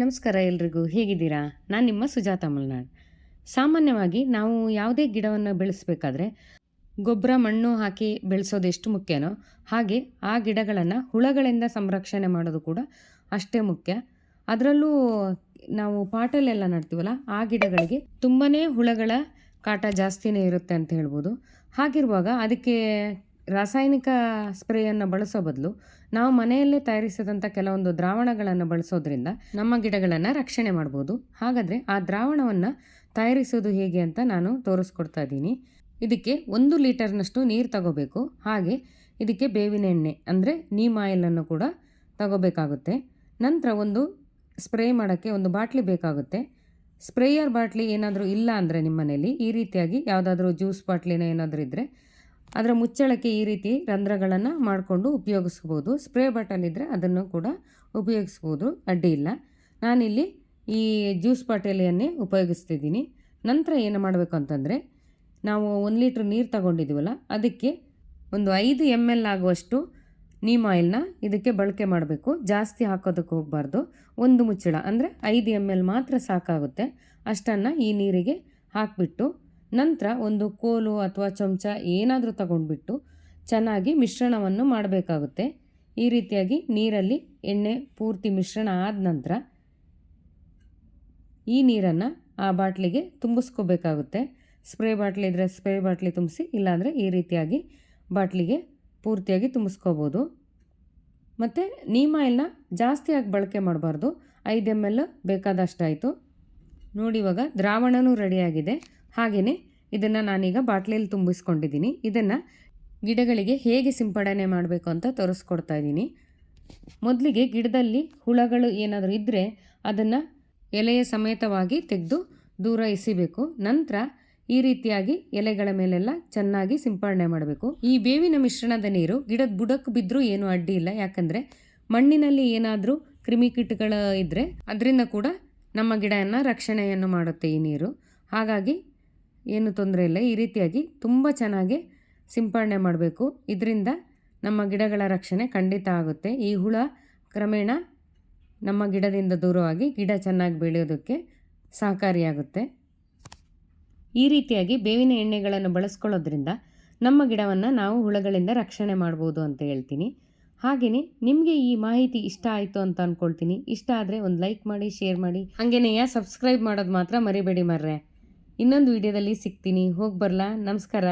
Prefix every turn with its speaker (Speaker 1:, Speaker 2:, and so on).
Speaker 1: ನಮಸ್ಕಾರ ಎಲ್ರಿಗೂ, ಹೇಗಿದ್ದೀರಾ? ನಾನು ನಿಮ್ಮ ಸುಜಾತ ಮಲ್ನಾಡ್. ಸಾಮಾನ್ಯವಾಗಿ ನಾವು ಯಾವುದೇ ಗಿಡವನ್ನು ಬೆಳೆಸಬೇಕಾದ್ರೆ ಗೊಬ್ಬರ ಮಣ್ಣು ಹಾಕಿ ಬೆಳೆಸೋದು ಎಷ್ಟು ಮುಖ್ಯನೋ ಹಾಗೆ ಆ ಗಿಡಗಳನ್ನು ಹುಳಗಳಿಂದ ಸಂರಕ್ಷಣೆ ಮಾಡೋದು ಕೂಡ ಅಷ್ಟೇ ಮುಖ್ಯ. ಅದರಲ್ಲೂ ನಾವು ಪಾಟಲ್ಲೆಲ್ಲ ನಡ್ತೀವಲ್ಲ ಆ ಗಿಡಗಳಿಗೆ ತುಂಬಾ ಹುಳಗಳ ಕಾಟ ಜಾಸ್ತಿನೇ ಇರುತ್ತೆ ಅಂತ ಹೇಳ್ಬೋದು. ಹಾಗಿರುವಾಗ ಅದಕ್ಕೆ ರಾಸಾಯನಿಕ ಸ್ಪ್ರೇಯನ್ನು ಬಳಸೋ ಬದಲು ನಾವು ಮನೆಯಲ್ಲೇ ತಯಾರಿಸಿದಂಥ ಕೆಲವೊಂದು ದ್ರಾವಣಗಳನ್ನು ಬಳಸೋದ್ರಿಂದ ನಮ್ಮ ಗಿಡಗಳನ್ನು ರಕ್ಷಣೆ ಮಾಡ್ಬೋದು. ಹಾಗಾದರೆ ಆ ದ್ರಾವಣವನ್ನು ತಯಾರಿಸೋದು ಹೇಗೆ ಅಂತ ನಾನು ತೋರಿಸ್ಕೊಡ್ತಾ ಇದ್ದೀನಿ. ಇದಕ್ಕೆ 1 ಲೀಟರ್ನಷ್ಟು ನೀರು ತಗೋಬೇಕು. ಹಾಗೆ ಇದಕ್ಕೆ ಬೇವಿನ ಎಣ್ಣೆ ಅಂದರೆ ನೀಮ್ ಆಯಿಲನ್ನು ಕೂಡ ತಗೋಬೇಕಾಗುತ್ತೆ. ನಂತರ ಒಂದು ಸ್ಪ್ರೇ ಮಾಡೋಕ್ಕೆ ಒಂದು ಬಾಟ್ಲಿ ಬೇಕಾಗುತ್ತೆ. ಸ್ಪ್ರೇಯರ್ ಬಾಟ್ಲಿ ಏನಾದರೂ ಇಲ್ಲ ಅಂದರೆ ನಿಮ್ಮ ಮನೇಲಿ ಈ ರೀತಿಯಾಗಿ ಯಾವುದಾದ್ರೂ ಜ್ಯೂಸ್ ಬಾಟ್ಲಿನ ಏನಾದರೂ ಇದ್ದರೆ ಅದರ ಮುಚ್ಚಳಕ್ಕೆ ಈ ರೀತಿ ರಂಧ್ರಗಳನ್ನು ಮಾಡಿಕೊಂಡು ಉಪಯೋಗಿಸ್ಬೋದು. ಸ್ಪ್ರೇ ಬಾಟಲ್ ಇದ್ದರೆ ಅದನ್ನು ಕೂಡ ಉಪಯೋಗಿಸ್ಬೋದು, ಅಡ್ಡಿ ಇಲ್ಲ. ನಾನಿಲ್ಲಿ ಈ ಜ್ಯೂಸ್ ಬಾಟಲಿಯನ್ನೇ ಉಪಯೋಗಿಸ್ತಿದ್ದೀನಿ. ನಂತರ ಏನು ಮಾಡಬೇಕು ಅಂತಂದರೆ, ನಾವು 1 ಲೀಟ್ರ್ ನೀರು ತಗೊಂಡಿದ್ದೀವಲ್ಲ ಅದಕ್ಕೆ ಒಂದು 5 ml ಆಗುವಷ್ಟು ನೀಮ್ ಆಯಿಲ್ನ ಇದಕ್ಕೆ ಬಳಕೆ ಮಾಡಬೇಕು. ಜಾಸ್ತಿ ಹಾಕೋದಕ್ಕೆ ಹೋಗಬಾರ್ದು. ಒಂದು ಮುಚ್ಚಳ ಅಂದರೆ 5 ml ಮಾತ್ರ ಸಾಕಾಗುತ್ತೆ. ಅಷ್ಟನ್ನು ಈ ನೀರಿಗೆ ಹಾಕಿಬಿಟ್ಟು ನಂತರ ಒಂದು ಕೋಲು ಅಥವಾ ಚಮಚ ಏನಾದರೂ ತಗೊಂಡ್ಬಿಟ್ಟು ಚೆನ್ನಾಗಿ ಮಿಶ್ರಣವನ್ನು ಮಾಡಬೇಕಾಗುತ್ತೆ. ಈ ರೀತಿಯಾಗಿ ನೀರಲ್ಲಿ ಎಣ್ಣೆ ಪೂರ್ತಿ ಮಿಶ್ರಣ ಆದ ನಂತರ ಈ ನೀರನ್ನು ಆ ಬಾಟ್ಲಿಗೆ ತುಂಬಿಸ್ಕೋಬೇಕಾಗುತ್ತೆ. ಸ್ಪ್ರೇ ಬಾಟ್ಲಿ ಇದ್ದರೆ ಸ್ಪ್ರೇ ಬಾಟ್ಲಿ ತುಂಬಿಸಿ, ಇಲ್ಲಾಂದರೆ ಈ ರೀತಿಯಾಗಿ ಬಾಟ್ಲಿಗೆ ಪೂರ್ತಿಯಾಗಿ ತುಂಬಿಸ್ಕೋಬೋದು. ಮತ್ತು ನೀಮ್ ಆಯಿಲ್ನ ಜಾಸ್ತಿಯಾಗಿ ಬಳಕೆ ಮಾಡಬಾರ್ದು. 5 ml ಬೇಕಾದಷ್ಟಾಯಿತು. ನೋಡಿ, ಇವಾಗ ದ್ರಾವಣನೂ ರೆಡಿಯಾಗಿದೆ. ಹಾಗೆಯೇ ಇದನ್ನು ನಾನೀಗ ಬಾಟ್ಲಿಯಲ್ಲಿ ತುಂಬಿಸ್ಕೊಂಡಿದ್ದೀನಿ. ಇದನ್ನು ಗಿಡಗಳಿಗೆ ಹೇಗೆ ಸಿಂಪಡಣೆ ಮಾಡಬೇಕು ಅಂತ ತೋರಿಸ್ಕೊಡ್ತಾ ಇದ್ದೀನಿ. ಮೊದಲಿಗೆ ಗಿಡದಲ್ಲಿ ಹುಳಗಳು ಏನಾದರೂ ಇದ್ದರೆ ಅದನ್ನು ಎಲೆಯ ಸಮೇತವಾಗಿ ತೆಗೆದು ದೂರ ಎಸಿಬೇಕು. ನಂತರ ಈ ರೀತಿಯಾಗಿ ಎಲೆಗಳ ಮೇಲೆಲ್ಲ ಚೆನ್ನಾಗಿ ಸಿಂಪಡಣೆ ಮಾಡಬೇಕು. ಈ ಬೇವಿನ ಮಿಶ್ರಣದ ನೀರು ಗಿಡದ ಬುಡಕ್ಕೆ ಬಿದ್ದರೂ ಏನೂ ಅಡ್ಡಿ ಇಲ್ಲ. ಯಾಕಂದರೆ ಮಣ್ಣಿನಲ್ಲಿ ಏನಾದರೂ ಕ್ರಿಮಿಕೀಟಗಳು ಇದ್ದರೆ ಅದರಿಂದ ಕೂಡ ನಮ್ಮ ಗಿಡವನ್ನು ರಕ್ಷಣೆಯನ್ನು ಮಾಡುತ್ತೆ ಈ ನೀರು. ಹಾಗಾಗಿ ಏನು ತೊಂದರೆ ಇಲ್ಲ. ಈ ರೀತಿಯಾಗಿ ತುಂಬ ಚೆನ್ನಾಗಿ ಸಿಂಪಡಣೆ ಮಾಡಬೇಕು. ಇದರಿಂದ ನಮ್ಮ ಗಿಡಗಳ ರಕ್ಷಣೆ ಖಂಡಿತ ಆಗುತ್ತೆ. ಈ ಹುಳ ಕ್ರಮೇಣ ನಮ್ಮ ಗಿಡದಿಂದ ದೂರವಾಗಿ ಗಿಡ ಚೆನ್ನಾಗಿ ಬೆಳೆಯೋದಕ್ಕೆ ಸಹಕಾರಿಯಾಗುತ್ತೆ. ಈ ರೀತಿಯಾಗಿ ಬೇವಿನ ಎಣ್ಣೆಗಳನ್ನು ಬಳಸ್ಕೊಳ್ಳೋದ್ರಿಂದ ನಮ್ಮ ಗಿಡವನ್ನು ನಾವು ಹುಳಗಳಿಂದ ರಕ್ಷಣೆ ಮಾಡ್ಬೋದು ಅಂತ ಹೇಳ್ತೀನಿ. ಹಾಗೆಯೇ ನಿಮಗೆ ಈ ಮಾಹಿತಿ ಇಷ್ಟ ಆಯಿತು ಅಂತ ಅಂದ್ಕೊಳ್ತೀನಿ. ಇಷ್ಟ ಆದರೆ ಒಂದು ಲೈಕ್ ಮಾಡಿ, ಶೇರ್ ಮಾಡಿ, ಹಾಗೆಯೇ ಸಬ್ಸ್ಕ್ರೈಬ್ ಮಾಡೋದು ಮಾತ್ರ ಮರಿಬೇಡಿ ಮರ್ರೆ. ಇನ್ನೊಂದು ವಿಡಿಯೋದಲ್ಲಿ ಸಿಗ್ತೀನಿ. ಹೋಗಿ ಬರಲಾ? ನಮಸ್ಕಾರ.